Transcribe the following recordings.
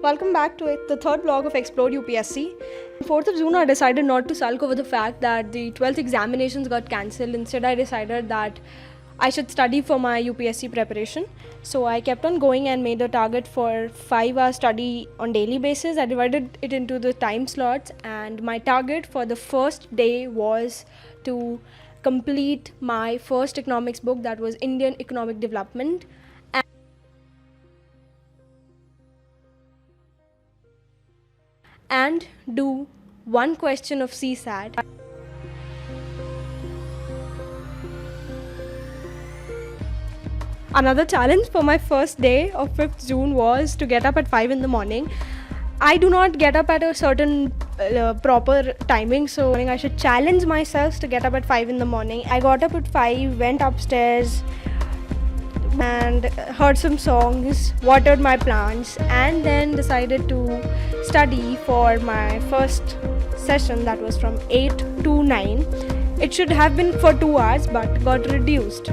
Welcome back to the third vlog of Explore UPSC. 4th of June, I decided not to sulk over the fact that the 12th examinations got cancelled. Instead, I decided that I should study for my UPSC preparation. So I kept on going and made a target for 5-hour study on daily basis. I divided it into the time slots, and my target for the first day was to complete my first economics book, that was Indian Economic Development, and do one question of CSAT. Another challenge for my first day of 5th June was to get up at 5 in the morning. I do not get up at a certain proper timing, so I should challenge myself to get up at 5 in the morning. I got up at 5, went upstairs and heard some songs, watered my plants, and then decided to study for my first session, that was from 8 to 9. It should have been for 2 hours but got reduced.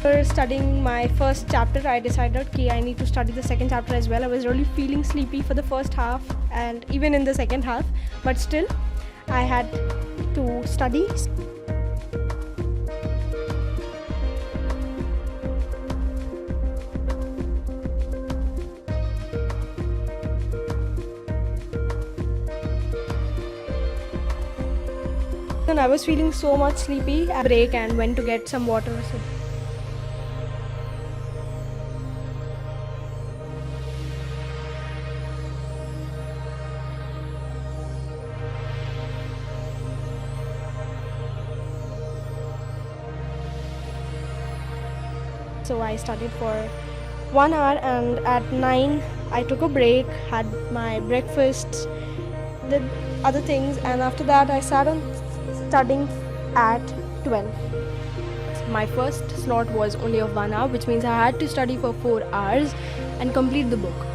After studying my first chapter, I decided that I need to study the second chapter as well. I was really feeling sleepy for the first half and even in the second half, but still I had to study. And I was feeling so much sleepy. I break and went to get some water. So I studied for 1 hour, and at 9 I took a break, had my breakfast, did other things, and after that I sat on studying at 12. My first slot was only of 1 hour, which means I had to study for 4 hours and complete the book.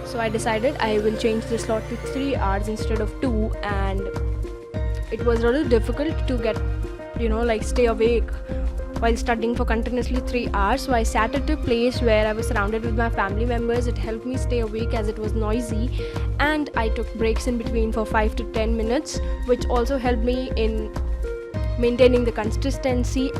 So I decided I will change the slot to 3 hours instead of 2, and it was really difficult to get like stay awake while studying for continuously 3 hours. So I sat at a place where I was surrounded with my family members. It helped me stay awake as it was noisy, and I took breaks in between for 5 to 10 minutes, which also helped me in maintaining the consistency.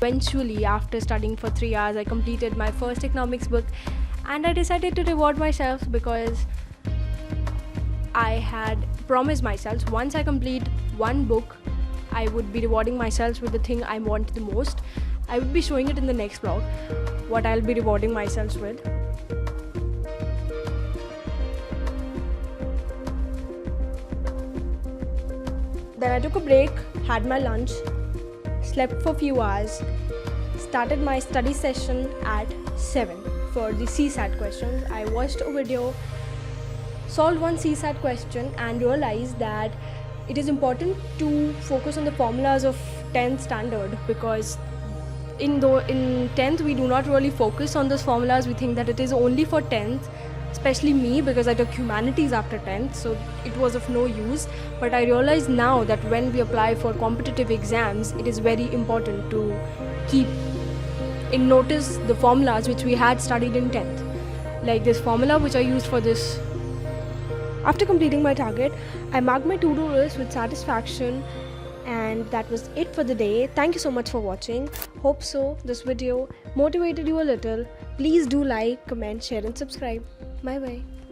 Eventually, after studying for 3 hours, I completed my first economics book, and I decided to reward myself because I had promised myself once I complete one book, I would be rewarding myself with the thing I want the most. I will be showing it in the next vlog, what I'll be rewarding myself with. Then I took a break, had my lunch, slept for a few hours, started my study session at 7 for the CSAT questions. I watched a video, solved one CSAT question and realized that it is important to focus on the formulas of 10th standard, because in 10th we do not really focus on those formulas. We think that it is only for 10th, especially me, because I took humanities after 10th, so it was of no use. But I realize now that when we apply for competitive exams, it is very important to keep in notice the formulas which we had studied in 10th. Like this formula which I used for this. After completing my target, I marked my to-do list with satisfaction, and that was it for the day. Thank you so much for watching. Hope so this video motivated you a little. Please do like, comment, share and subscribe. Bye bye.